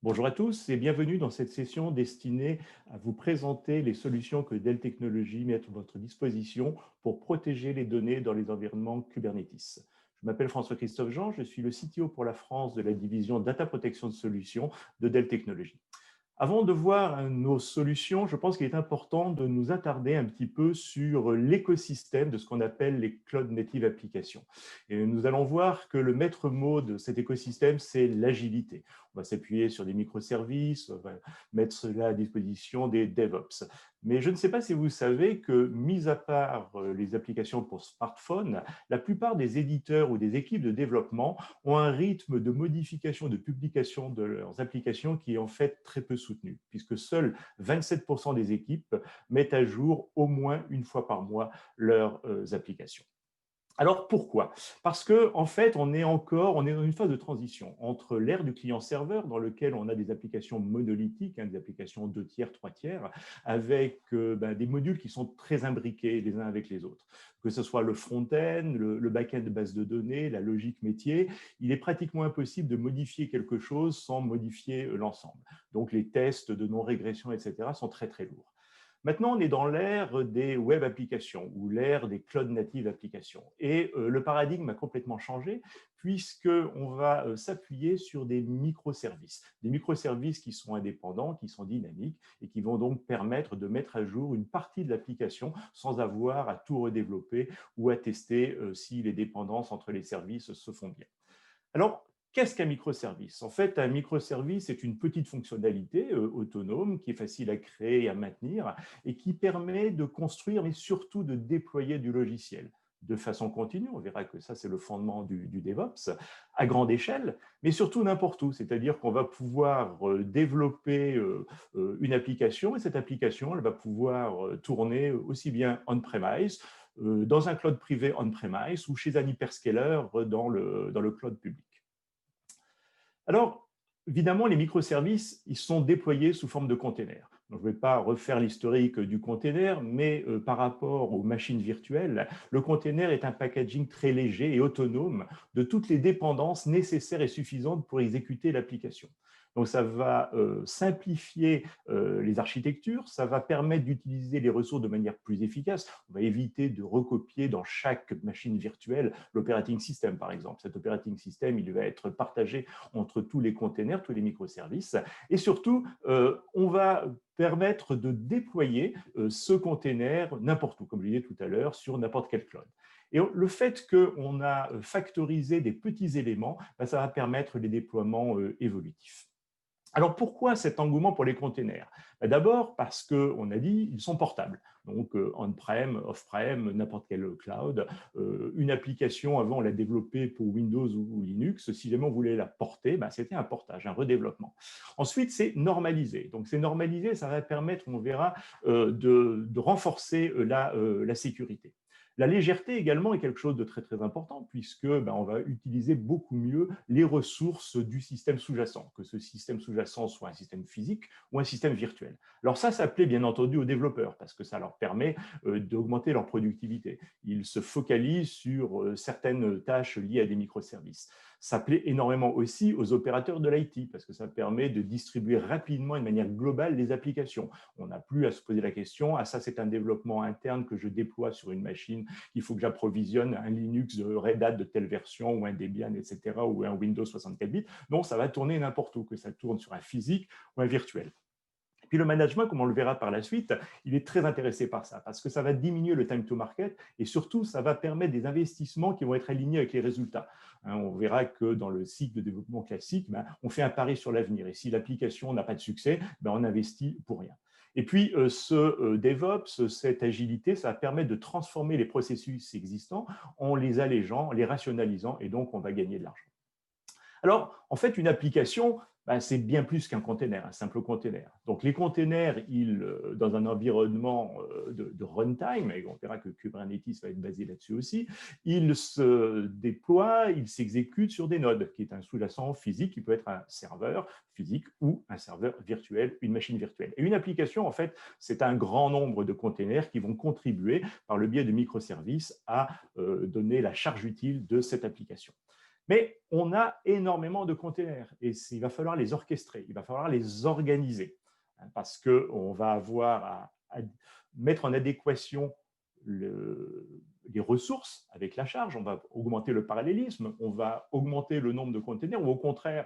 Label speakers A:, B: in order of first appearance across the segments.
A: Bonjour à tous et bienvenue dans cette session destinée à vous présenter les solutions que Dell Technologies met à votre disposition pour protéger les données dans les environnements Kubernetes. Je m'appelle François-Christophe Jean, je suis le CTO pour la France de la division Data Protection de Solutions de Dell Technologies. Avant de voir nos solutions, je pense qu'il est important de nous attarder un petit peu sur l'écosystème de ce qu'on appelle les Cloud Native Applications. Et nous allons voir que le maître mot de cet écosystème, c'est l'agilité. On va s'appuyer sur des microservices, on va mettre cela à disposition des DevOps. Mais je ne sais pas si vous savez que, mis à part les applications pour smartphone, la plupart des éditeurs ou des équipes de développement ont un rythme de modification, de publication de leurs applications qui est en fait très peu soutenu, puisque seuls 27% des équipes mettent à jour au moins une fois par mois leurs applications. Alors pourquoi? Parce que en fait, on est dans une phase de transition entre l'ère du client-serveur, dans lequel on a des applications monolithiques, des applications 2 tiers, 3 tiers, avec des modules qui sont très imbriqués les uns avec les autres. Que ce soit le front-end, le back-end de base de données, la logique métier, il est pratiquement impossible de modifier quelque chose sans modifier l'ensemble. Donc les tests de non-régression, etc., sont très très lourds. Maintenant, on est dans l'ère des web applications ou l'ère des cloud native applications. Et le paradigme a complètement changé puisqu'on va s'appuyer sur des microservices qui sont indépendants, qui sont dynamiques et qui vont donc permettre de mettre à jour une partie de l'application sans avoir à tout redévelopper ou à tester si les dépendances entre les services se font bien. Alors, qu'est-ce qu'un microservice? En fait, un microservice est une petite fonctionnalité autonome qui est facile à créer et à maintenir et qui permet de construire, mais surtout de déployer du logiciel de façon continue. On verra que ça, c'est le fondement du DevOps, à grande échelle, mais surtout n'importe où. C'est-à-dire qu'on va pouvoir développer une application et cette application, elle va pouvoir tourner aussi bien on-premise, dans un cloud privé on-premise ou chez un hyperscaler dans le cloud public. Alors, évidemment, les microservices, ils sont déployés sous forme de containers. Donc, je ne vais pas refaire l'historique du container, mais par rapport aux machines virtuelles, le container est un packaging très léger et autonome de toutes les dépendances nécessaires et suffisantes pour exécuter l'application. Donc, ça va simplifier les architectures, ça va permettre d'utiliser les ressources de manière plus efficace. On va éviter de recopier dans chaque machine virtuelle l'operating system, par exemple. Cet operating system, il va être partagé entre tous les containers, tous les microservices. Et surtout, on va permettre de déployer ce container n'importe où, comme je disais tout à l'heure, sur n'importe quel cloud. Et le fait qu'on a factorisé des petits éléments, ça va permettre les déploiements évolutifs. Alors, pourquoi cet engouement pour les containers? D'abord, parce qu'on a dit qu'ils sont portables. Donc, on-prem, off-prem, n'importe quel cloud. Une application, avant, on l'a développée pour Windows ou Linux. Si jamais on voulait la porter, c'était un portage, un redéveloppement. Ensuite, c'est normalisé. Donc, c'est normalisé, ça va permettre, on verra, de renforcer la sécurité. La légèreté également est quelque chose de très, très important puisque on va utiliser beaucoup mieux les ressources du système sous-jacent, que ce système sous-jacent soit un système physique ou un système virtuel. Alors ça plaît bien entendu aux développeurs parce que ça leur permet d'augmenter leur productivité. Ils se focalisent sur certaines tâches liées à des microservices. Ça plaît énormément aussi aux opérateurs de l'IT parce que ça permet de distribuer rapidement et de manière globale les applications. On n'a plus à se poser la question, ça c'est un développement interne que je déploie sur une machine, il faut que j'approvisionne un Linux de Red Hat de telle version ou un Debian, etc., ou un Windows 64 bits. Non, ça va tourner n'importe où, que ça tourne sur un physique ou un virtuel. Puis le management, comme on le verra par la suite, il est très intéressé par ça parce que ça va diminuer le time to market et surtout, ça va permettre des investissements qui vont être alignés avec les résultats. On verra que dans le cycle de développement classique, on fait un pari sur l'avenir et si l'application n'a pas de succès, on investit pour rien. Et puis, ce DevOps, cette agilité, ça va permettre de transformer les processus existants en les allégeant, en les rationalisant et donc on va gagner de l'argent. Alors, en fait, une application, c'est bien plus qu'un container, un simple container. Donc, les containers, dans un environnement de runtime, et on verra que Kubernetes va être basé là-dessus aussi, ils se déploient, ils s'exécutent sur des nodes, qui est un sous-jacent physique, qui peut être un serveur physique ou un serveur virtuel, une machine virtuelle. Et une application, en fait, c'est un grand nombre de containers qui vont contribuer, par le biais de microservices, à donner la charge utile de cette application. Mais on a énormément de containers et il va falloir les orchestrer, il va falloir les organiser, hein, parce qu'on va avoir à mettre en adéquation le, les ressources avec la charge, on va augmenter le parallélisme, on va augmenter le nombre de containers, ou au contraire,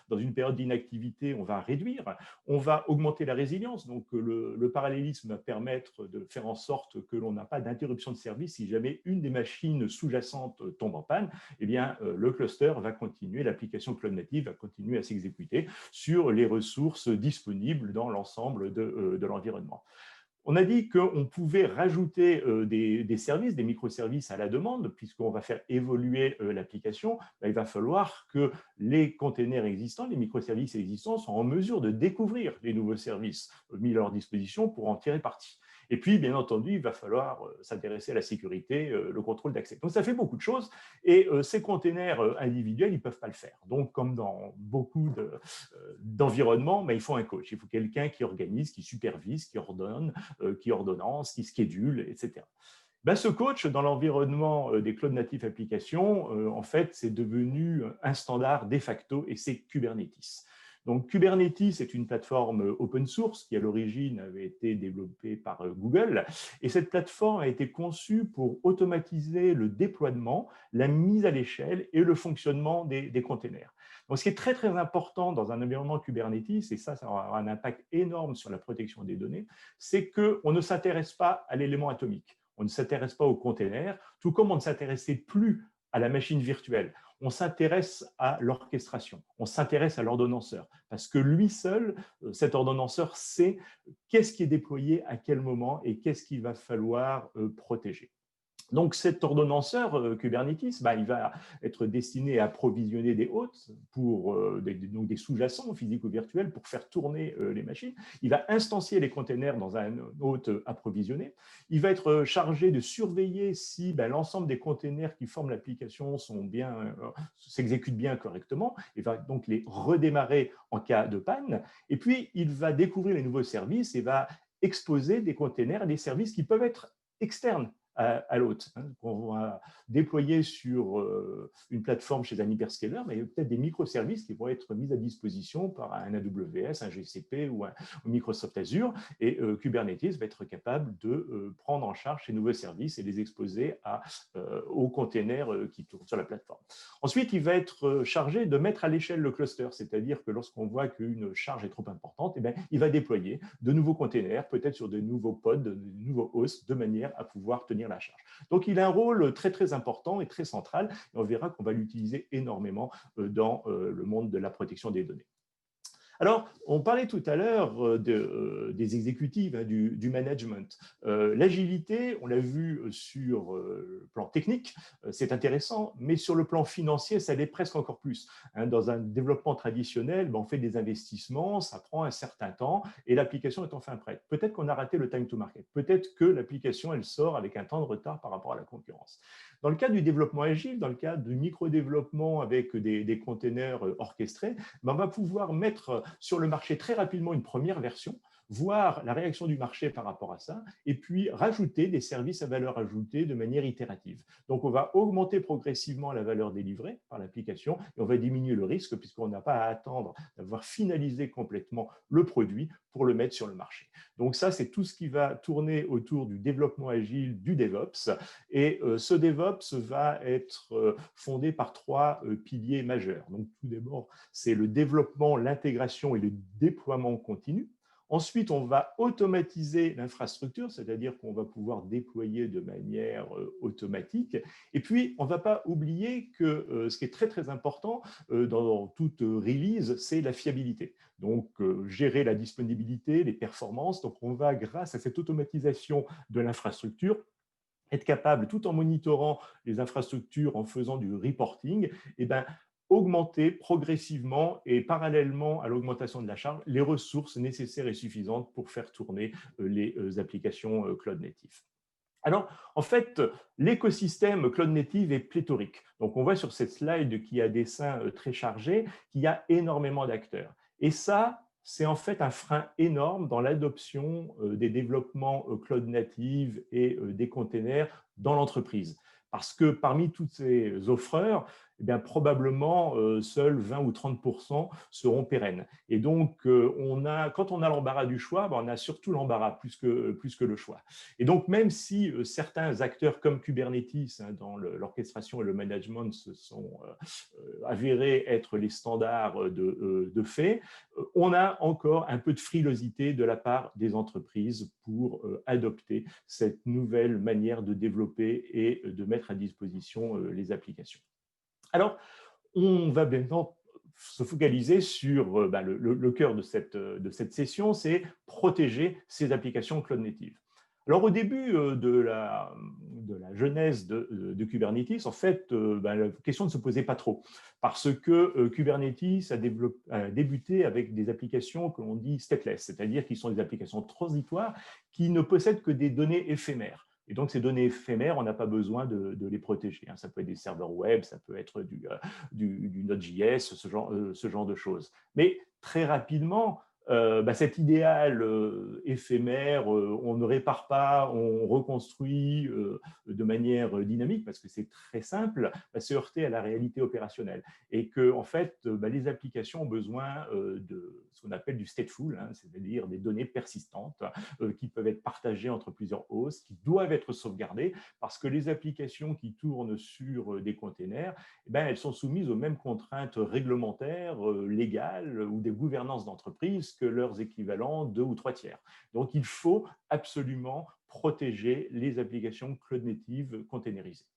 A: dans une période d'inactivité, on va réduire, on va augmenter la résilience. Donc le parallélisme va permettre de faire en sorte que l'on n'a pas d'interruption de service si jamais une des machines sous-jacentes tombe en panne. Eh bien, le cluster va continuer, l'application Cloud Native va continuer à s'exécuter sur les ressources disponibles dans l'ensemble de l'environnement. On a dit qu'on pouvait rajouter des services, des microservices à la demande, puisqu'on va faire évoluer l'application. Il va falloir que les containers existants, les microservices existants, soient en mesure de découvrir les nouveaux services mis à leur disposition pour en tirer parti. Et puis, bien entendu, il va falloir s'intéresser à la sécurité, le contrôle d'accès. Donc, ça fait beaucoup de choses. Et ces containers individuels, ils ne peuvent pas le faire. Donc, comme dans beaucoup d'environnements, il faut un coach. Il faut quelqu'un qui organise, qui supervise, qui ordonne, qui ordonnance, qui schedule, etc. Ce coach, dans l'environnement des cloud natifs applications, en fait, c'est devenu un standard de facto et c'est Kubernetes. Donc, Kubernetes est une plateforme open source qui, à l'origine, avait été développée par Google. Et cette plateforme a été conçue pour automatiser le déploiement, la mise à l'échelle et le fonctionnement des containers. Donc, ce qui est très, très important dans un environnement Kubernetes, et ça va avoir un impact énorme sur la protection des données, c'est qu'on ne s'intéresse pas à l'élément atomique. On ne s'intéresse pas aux containers, tout comme on ne s'intéressait plus à la machine virtuelle. On s'intéresse à l'orchestration, on s'intéresse à l'ordonnanceur, parce que lui seul, cet ordonnanceur, sait qu'est-ce qui est déployé à quel moment et qu'est-ce qu'il va falloir protéger. Donc, cet ordonnanceur Kubernetes, il va être destiné à provisionner des hôtes pour donc des sous-jacents physiques ou virtuels pour faire tourner les machines. Il va instancier les containers dans un hôte approvisionné. Il va être chargé de surveiller si l'ensemble des containers qui forment l'application s'exécutent bien correctement. Il va donc les redémarrer en cas de panne. Et puis, il va découvrir les nouveaux services et va exposer des containers à des services qui peuvent être externes à l'hôte, qu'on va déployer sur une plateforme chez un hyperscaler, mais il y a peut-être des microservices qui vont être mis à disposition par un AWS, un GCP ou un Microsoft Azure, et Kubernetes va être capable de prendre en charge ces nouveaux services et les exposer aux containers qui tournent sur la plateforme. Ensuite, il va être chargé de mettre à l'échelle le cluster, c'est-à-dire que lorsqu'on voit qu'une charge est trop importante, il va déployer de nouveaux containers, peut-être sur de nouveaux pods, de nouveaux hosts, de manière à pouvoir tenir la charge. Donc, il a un rôle très, très important et très central. Et on verra qu'on va l'utiliser énormément dans le monde de la protection des données. Alors, on parlait tout à l'heure des exécutives, du management. L'agilité, on l'a vu sur le plan technique, c'est intéressant, mais sur le plan financier, ça l'est presque encore plus. Dans un développement traditionnel, on fait des investissements, ça prend un certain temps et l'application est enfin prête. Peut-être qu'on a raté le time to market, peut-être que l'application, elle sort avec un temps de retard par rapport à la concurrence. Dans le cas du développement agile, dans le cas du micro-développement avec des containers orchestrés, on va pouvoir mettre sur le marché très rapidement une première version, voir la réaction du marché par rapport à ça, et puis rajouter des services à valeur ajoutée de manière itérative. Donc, on va augmenter progressivement la valeur délivrée par l'application et on va diminuer le risque puisqu'on n'a pas à attendre d'avoir finalisé complètement le produit pour le mettre sur le marché. Donc, ça, c'est tout ce qui va tourner autour du développement agile, du DevOps. Et ce DevOps va être fondé par trois piliers majeurs. Donc, tout d'abord, c'est le développement, l'intégration et le déploiement continu. Ensuite, on va automatiser l'infrastructure, c'est-à-dire qu'on va pouvoir déployer de manière automatique. Et puis, on ne va pas oublier que ce qui est très, très important dans toute release, c'est la fiabilité. Donc, gérer la disponibilité, les performances. Donc, on va, grâce à cette automatisation de l'infrastructure, être capable, tout en monitorant les infrastructures, en faisant du reporting, augmenter progressivement et parallèlement à l'augmentation de la charge les ressources nécessaires et suffisantes pour faire tourner les applications cloud native. Alors, en fait, l'écosystème cloud native est pléthorique. Donc, on voit sur cette slide qui a des dessins très chargés qu'il y a énormément d'acteurs. Et ça, c'est en fait un frein énorme dans l'adoption des développements cloud native et des containers dans l'entreprise. Parce que parmi tous ces offreurs, eh bien, probablement seuls 20 ou 30% seront pérennes. Et donc, quand on a l'embarras du choix, ben, on a surtout l'embarras plus que le choix. Et donc, même si certains acteurs comme Kubernetes, hein, dans l'orchestration et le management, se sont avérés être les standards de fait, on a encore un peu de frilosité de la part des entreprises pour adopter cette nouvelle manière de développer et de mettre à disposition les applications. Alors, on va maintenant se focaliser sur le cœur de cette session, c'est protéger ces applications cloud native. Alors, au début de la genèse de Kubernetes, en fait, la question ne se posait pas trop parce que Kubernetes a débuté avec des applications que l'on dit stateless, c'est-à-dire qui sont des applications transitoires qui ne possèdent que des données éphémères. Et donc, ces données éphémères, on n'a pas besoin de les protéger. Ça peut être des serveurs web, ça peut être du Node.js, ce genre de choses. Mais très rapidement, cet idéal éphémère, on ne répare pas, on reconstruit de manière dynamique, parce que c'est très simple, se heurter à la réalité opérationnelle. Et que, en fait, les applications ont besoin de ce qu'on appelle du stateful, hein, c'est-à-dire des données persistantes qui peuvent être partagées entre plusieurs hosts, qui doivent être sauvegardées, parce que les applications qui tournent sur des containers, elles sont soumises aux mêmes contraintes réglementaires, légales ou des gouvernances d'entreprise que leurs équivalents 2 ou 3 tiers. Donc, il faut absolument protéger les applications cloud native containerisées.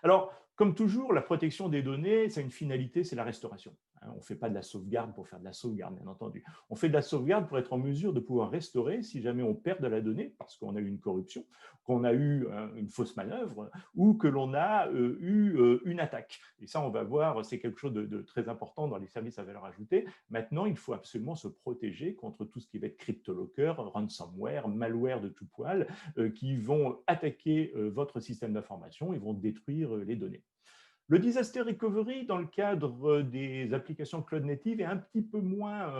A: Alors, comme toujours, la protection des données, c'est une finalité, c'est la restauration. On ne fait pas de la sauvegarde pour faire de la sauvegarde, bien entendu. On fait de la sauvegarde pour être en mesure de pouvoir restaurer si jamais on perd de la donnée, parce qu'on a eu une corruption, qu'on a eu une fausse manœuvre, ou que l'on a eu une attaque. Et ça, on va voir, c'est quelque chose de très important dans les services à valeur ajoutée. Maintenant, il faut absolument se protéger contre tout ce qui va être cryptolocker, ransomware, malware de tout poil, qui vont attaquer votre système d'information et vont détruire les données. Le disaster recovery, dans le cadre des applications cloud native, est un petit peu moins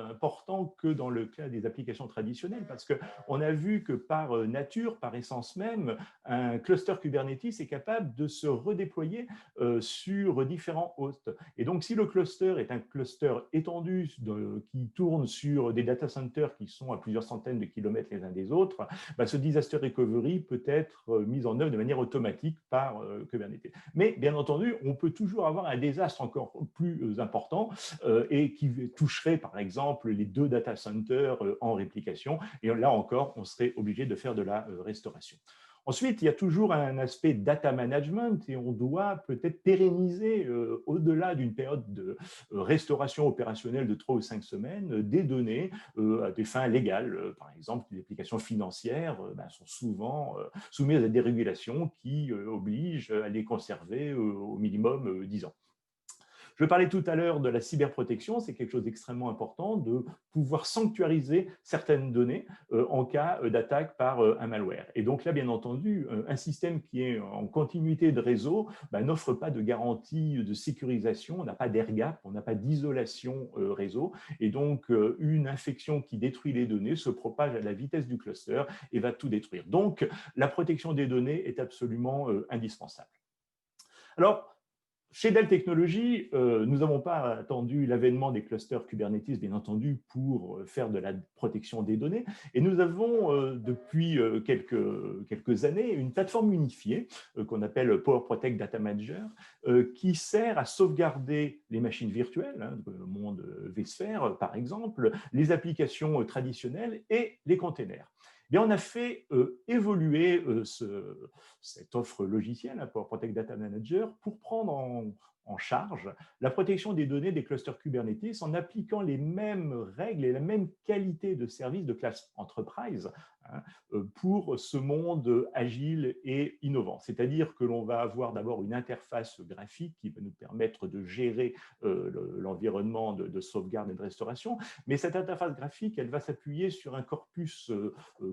A: important que dans le cas des applications traditionnelles, parce qu'on a vu que par nature, par essence même, un cluster Kubernetes est capable de se redéployer sur différents hosts. Et donc, si le cluster est un cluster étendu qui tourne sur des data centers qui sont à plusieurs centaines de kilomètres les uns des autres, ce disaster recovery peut être mis en œuvre de manière automatique par Kubernetes. Mais bien entendu, on peut toujours avoir un désastre encore plus important et qui toucherait par exemple les 2 data centers en réplication. Et là encore, on serait obligé de faire de la restauration. Ensuite, il y a toujours un aspect data management et on doit peut-être pérenniser au-delà d'une période de restauration opérationnelle de 3 ou 5 semaines des données à des fins légales. Par exemple, les applications financières sont souvent soumises à des régulations qui obligent à les conserver au minimum 10 ans. Je parlais tout à l'heure de la cyberprotection, c'est quelque chose d'extrêmement important, de pouvoir sanctuariser certaines données en cas d'attaque par un malware. Et donc là, bien entendu, un système qui est en continuité de réseau n'offre pas de garantie de sécurisation, on n'a pas d'air gap, on n'a pas d'isolation réseau, et donc une infection qui détruit les données se propage à la vitesse du cluster et va tout détruire. Donc, la protection des données est absolument indispensable. Alors, chez Dell Technologies, nous n'avons pas attendu l'avènement des clusters Kubernetes, bien entendu, pour faire de la protection des données. Et nous avons, depuis quelques années, une plateforme unifiée qu'on appelle Power Protect Data Manager, qui sert à sauvegarder les machines virtuelles, hein, le monde vSphere, par exemple, les applications traditionnelles et les containers. Bien, on a fait évoluer cette offre logicielle, hein, Power Protect Data Manager, pour prendre en charge la protection des données des clusters Kubernetes en appliquant les mêmes règles et la même qualité de service de classe enterprise, hein, pour ce monde agile et innovant. C'est-à-dire que l'on va avoir d'abord une interface graphique qui va nous permettre de gérer l'environnement de sauvegarde et de restauration, mais cette interface graphique, elle va s'appuyer sur un corpus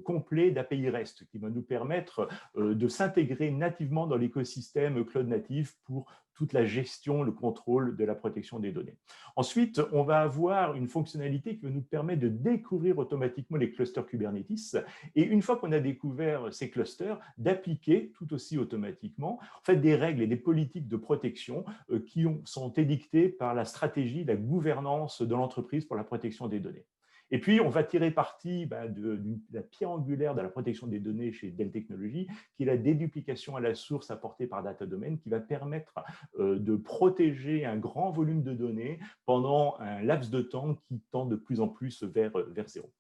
A: complet d'API REST qui va nous permettre de s'intégrer nativement dans l'écosystème cloud native pour toute la gestion, le contrôle de la protection des données. Ensuite, on va avoir une fonctionnalité qui va nous permettre de découvrir automatiquement les clusters Kubernetes et une fois qu'on a découvert ces clusters, d'appliquer tout aussi automatiquement en fait, des règles et des politiques de protection qui sont édictées par la stratégie, la gouvernance de l'entreprise pour la protection des données. Et puis, on va tirer parti de la pierre angulaire de la protection des données chez Dell Technologies, qui est la déduplication à la source apportée par Datadomain, qui va permettre de protéger un grand volume de données pendant un laps de temps qui tend de plus en plus vers zéro.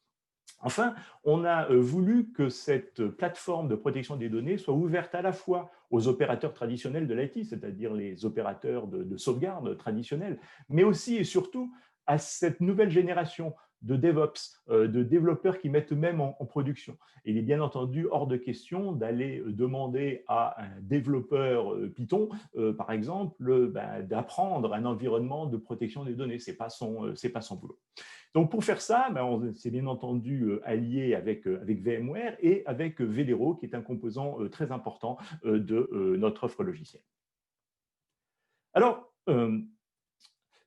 A: Enfin, on a voulu que cette plateforme de protection des données soit ouverte à la fois aux opérateurs traditionnels de l'IT, c'est-à-dire les opérateurs de sauvegarde traditionnels, mais aussi et surtout à cette nouvelle génération de DevOps, de développeurs qui mettent eux-mêmes en production. Et il est bien entendu hors de question d'aller demander à un développeur Python, par exemple, d'apprendre un environnement de protection des données. Ce n'est pas son boulot. Donc, pour faire ça, on s'est bien entendu allié avec VMware et avec Velero, qui est un composant très important de notre offre logicielle. Alors,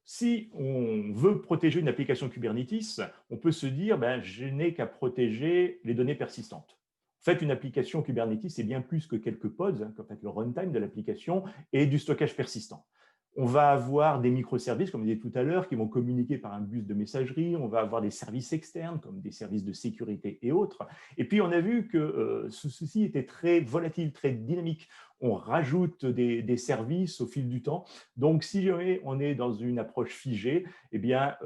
A: si on veut protéger une application Kubernetes, on peut se dire je n'ai qu'à protéger les données persistantes. En fait, une application Kubernetes, c'est bien plus que quelques pods, en fait, le runtime de l'application et du stockage persistant. On va avoir des microservices, comme je disais tout à l'heure, qui vont communiquer par un bus de messagerie. On va avoir des services externes, comme des services de sécurité et autres. Et puis, on a vu que ceci était très volatile, très dynamique. On rajoute des services au fil du temps. Donc, si jamais on est dans une approche figée, eh bien,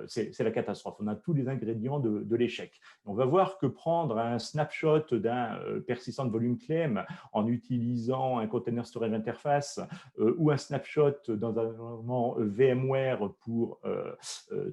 A: c'est la catastrophe. On a tous les ingrédients de l'échec. On va voir que prendre un snapshot d'un persistant de volume claim en utilisant un container storage interface ou un snapshot dans un environnement VMware pour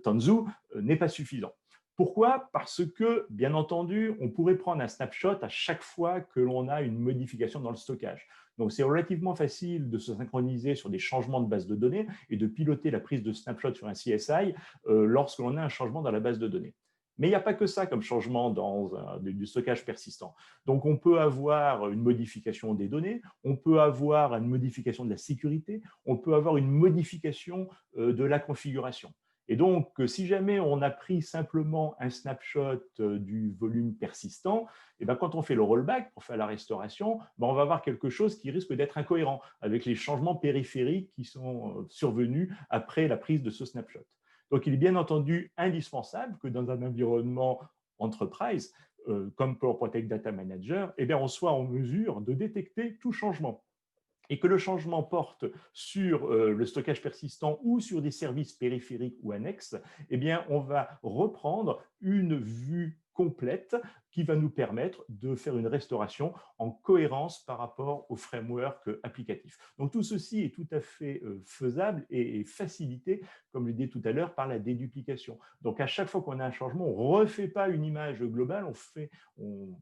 A: Tanzu n'est pas suffisant. Pourquoi? Parce que, bien entendu, on pourrait prendre un snapshot à chaque fois que l'on a une modification dans le stockage. Donc, c'est relativement facile de se synchroniser sur des changements de base de données et de piloter la prise de snapshot sur un CSI lorsque l'on a un changement dans la base de données. Mais il n'y a pas que ça comme changement dans du stockage persistant. Donc, on peut avoir une modification des données, on peut avoir une modification de la sécurité, on peut avoir une modification de la configuration. Et donc, si jamais on a pris simplement un snapshot du volume persistant, et quand on fait le rollback pour faire la restauration, on va avoir quelque chose qui risque d'être incohérent avec les changements périphériques qui sont survenus après la prise de ce snapshot. Donc, il est bien entendu indispensable que dans un environnement enterprise, comme Power Protect Data Manager, on soit en mesure de détecter tout changement et que le changement porte sur le stockage persistant ou sur des services périphériques ou annexes, on va reprendre une vue complète qui va nous permettre de faire une restauration en cohérence par rapport au framework applicatif. Donc, tout ceci est tout à fait faisable et facilité, comme je l'ai dit tout à l'heure, par la déduplication. Donc, à chaque fois qu'on a un changement, on ne refait pas une image globale, on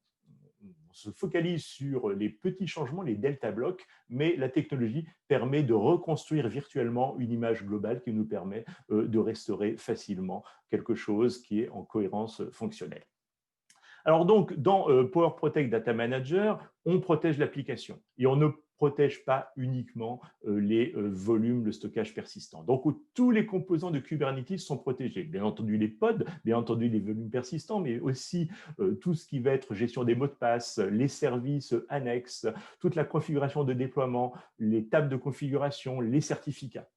A: se focalise sur les petits changements, les delta blocs, mais la technologie permet de reconstruire virtuellement une image globale qui nous permet de restaurer facilement quelque chose qui est en cohérence fonctionnelle. Alors donc, dans Power Protect Data Manager, on protège l'application et on ne protège pas uniquement les volumes de stockage persistants. Donc, tous les composants de Kubernetes sont protégés. Bien entendu, les pods, bien entendu, les volumes persistants, mais aussi tout ce qui va être gestion des mots de passe, les services annexes, toute la configuration de déploiement, les tables de configuration, les certificats.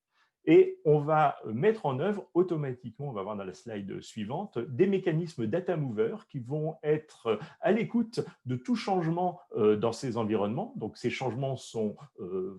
A: Et on va mettre en œuvre automatiquement, on va voir dans la slide suivante, des mécanismes data mover qui vont être à l'écoute de tout changement dans ces environnements. Donc, ces changements sont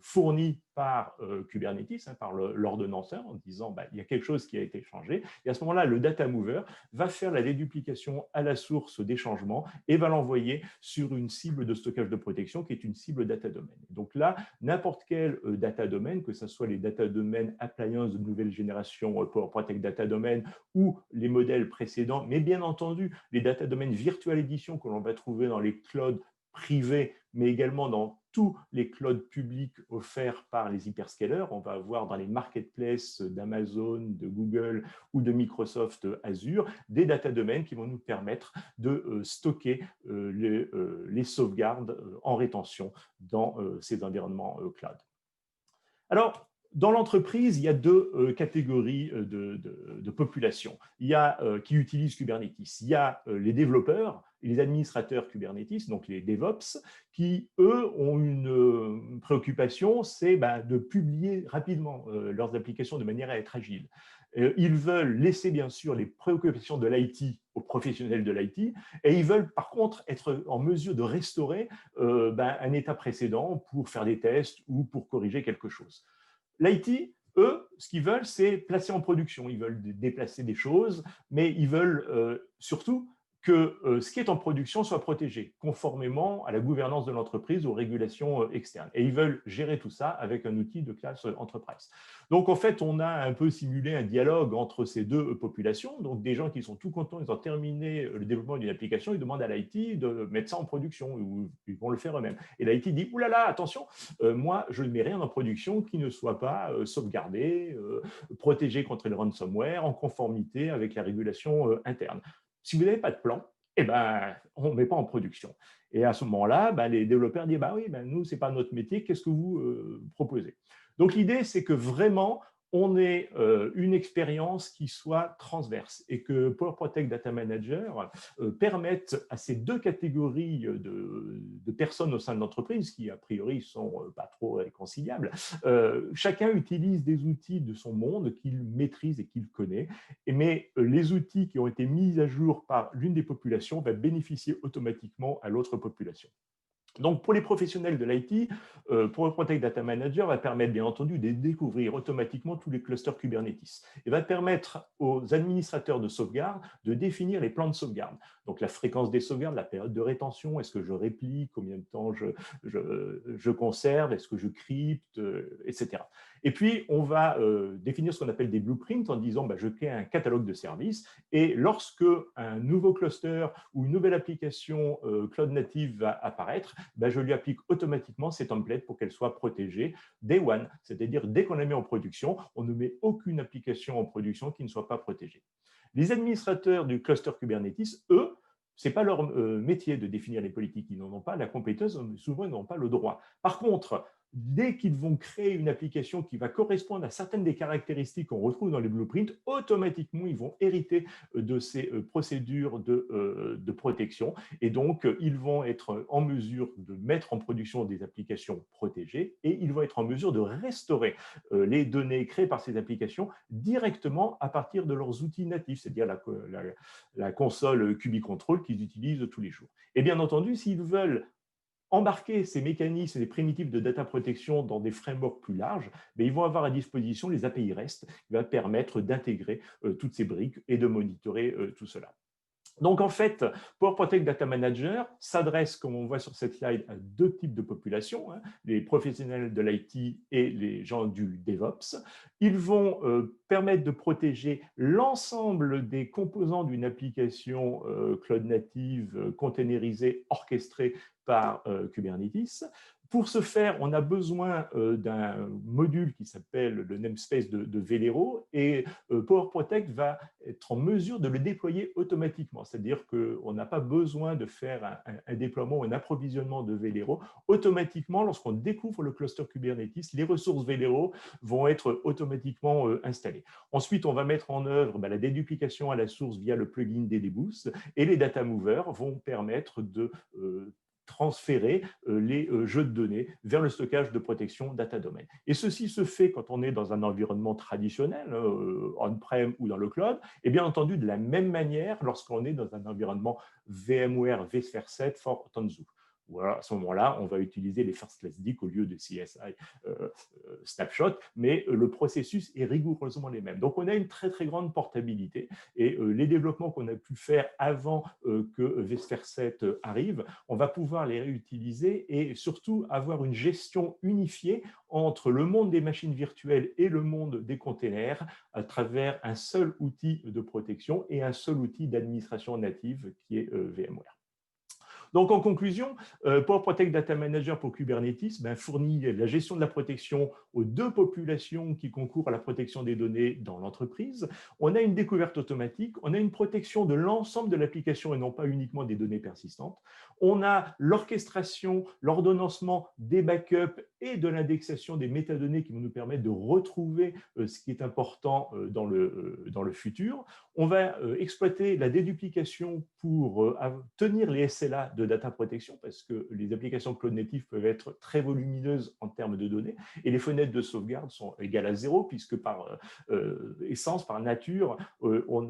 A: fournis par Kubernetes, par l'ordonnanceur, en disant il y a quelque chose qui a été changé. Et à ce moment-là, le data mover va faire la déduplication à la source des changements et va l'envoyer sur une cible de stockage de protection qui est une cible data domain. Donc là, n'importe quel data domain, que ce soit les data domain appliances de nouvelle génération Power Protect Data Domain ou les modèles précédents, mais bien entendu, les data domain virtual edition que l'on va trouver dans les clouds privés, mais également dans tous les clouds publics offerts par les hyperscalers. On va avoir dans les marketplaces d'Amazon, de Google ou de Microsoft Azure des data domains qui vont nous permettre de stocker les sauvegardes en rétention dans ces environnements cloud. Alors, dans l'entreprise, il y a deux catégories de population. Il y a qui utilisent Kubernetes. Il y a les développeurs et les administrateurs Kubernetes, donc les DevOps, qui, eux, ont une préoccupation, c'est de publier rapidement leurs applications de manière à être agile. Ils veulent laisser, bien sûr, les préoccupations de l'IT aux professionnels de l'IT, et ils veulent, par contre, être en mesure de restaurer un état précédent pour faire des tests ou pour corriger quelque chose. L'IT, eux, ce qu'ils veulent, c'est placer en production. Ils veulent déplacer des choses, mais ils veulent surtout que ce qui est en production soit protégé, conformément à la gouvernance de l'entreprise, aux régulations externes. Et ils veulent gérer tout ça avec un outil de classe enterprise. Donc, en fait, on a un peu simulé un dialogue entre ces deux populations. Donc, des gens qui sont tout contents, ils ont terminé le développement d'une application, ils demandent à l'IT de mettre ça en production, ou ils vont le faire eux-mêmes. Et l'IT dit, oulala, attention, moi, je ne mets rien en production qui ne soit pas sauvegardé, protégé contre le ransomware, en conformité avec la régulation interne. Si vous n'avez pas de plan, on ne met pas en production. Et à ce moment-là, les développeurs disent, oui, nous, ce n'est pas notre métier, qu'est-ce que vous proposez? Donc, l'idée, c'est que vraiment, on ait une expérience qui soit transverse et que Power Protect Data Manager permette à ces deux catégories de personnes au sein de l'entreprise, qui a priori sont pas trop réconciliables, chacun utilise des outils de son monde qu'il maîtrise et qu'il connaît, mais les outils qui ont été mis à jour par l'une des populations vont bénéficier automatiquement à l'autre population. Donc, pour les professionnels de l'IT, Power Protect Data Manager va permettre, bien entendu, de découvrir automatiquement tous les clusters Kubernetes et va permettre aux administrateurs de sauvegarde de définir les plans de sauvegarde. Donc, la fréquence des sauvegardes, la période de rétention, est-ce que je réplique, combien de temps je conserve, est-ce que je crypte, etc. Et puis, on va définir ce qu'on appelle des blueprints en disant je crée un catalogue de services et lorsque un nouveau cluster ou une nouvelle application cloud native va apparaître, je lui applique automatiquement ces templates pour qu'elle soit protégée day one, c'est-à-dire dès qu'on la met en production, on ne met aucune application en production qui ne soit pas protégée. Les administrateurs du cluster Kubernetes, eux, ce n'est pas leur métier de définir les politiques, ils n'en ont pas la compétence, souvent ils n'ont pas le droit. Par contre, dès qu'ils vont créer une application qui va correspondre à certaines des caractéristiques qu'on retrouve dans les blueprints, automatiquement, ils vont hériter de ces procédures de protection. Et donc, ils vont être en mesure de mettre en production des applications protégées et ils vont être en mesure de restaurer les données créées par ces applications directement à partir de leurs outils natifs, c'est-à-dire la console KubeControl qu'ils utilisent tous les jours. Et bien entendu, s'ils veulent embarquer ces mécanismes et les primitives de data protection dans des frameworks plus larges, mais ils vont avoir à disposition les API REST qui va permettre d'intégrer toutes ces briques et de monitorer tout cela. Donc, en fait, Power Protect Data Manager s'adresse, comme on voit sur cette slide, à deux types de populations, les professionnels de l'IT et les gens du DevOps. Ils vont permettre de protéger l'ensemble des composants d'une application cloud native, containerisée, orchestrée par Kubernetes. Pour ce faire, on a besoin d'un module qui s'appelle le namespace de Velero et Power Protect va être en mesure de le déployer automatiquement. C'est-à-dire qu'on n'a pas besoin de faire un déploiement ou un approvisionnement de Velero. Automatiquement, lorsqu'on découvre le cluster Kubernetes, les ressources Velero vont être automatiquement installées. Ensuite, on va mettre en œuvre la déduplication à la source via le plugin DDBoost et les data movers vont permettre de transférer les jeux de données vers le stockage de protection data domain. Et ceci se fait quand on est dans un environnement traditionnel, on-prem ou dans le cloud, et bien entendu de la même manière lorsqu'on est dans un environnement VMware vSphere 7 for Tanzu. Voilà, à ce moment-là, on va utiliser les first class DIC au lieu de CSI snapshot, mais le processus est rigoureusement les mêmes. Donc, on a une très, très grande portabilité et les développements qu'on a pu faire avant que vSphere 7 arrive, on va pouvoir les réutiliser et surtout avoir une gestion unifiée entre le monde des machines virtuelles et le monde des containers à travers un seul outil de protection et un seul outil d'administration native qui est VMware. Donc, en conclusion, Power Protect Data Manager pour Kubernetes fournit la gestion de la protection aux deux populations qui concourent à la protection des données dans l'entreprise. On a une découverte automatique, on a une protection de l'ensemble de l'application et non pas uniquement des données persistantes. On a l'orchestration, l'ordonnancement des backups et de l'indexation des métadonnées qui vont nous permettre de retrouver ce qui est important dans le futur. On va exploiter la déduplication pour tenir les SLA de data protection, parce que les applications de cloud native peuvent être très volumineuses en termes de données, et les fenêtres de sauvegarde sont égales à zéro, puisque par essence, par nature,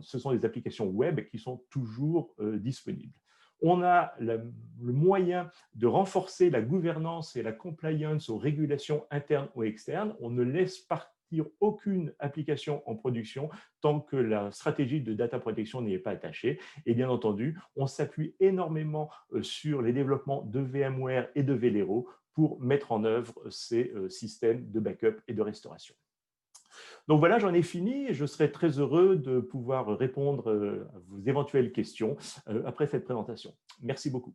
A: ce sont des applications web qui sont toujours disponibles. On a le moyen de renforcer la gouvernance et la compliance aux régulations internes ou externes. On ne laisse partir aucune application en production tant que la stratégie de data protection n'y est pas attachée. Et bien entendu, on s'appuie énormément sur les développements de VMware et de Velero pour mettre en œuvre ces systèmes de backup et de restauration. Donc voilà, j'en ai fini. Je serai très heureux de pouvoir répondre à vos éventuelles questions après cette présentation. Merci beaucoup.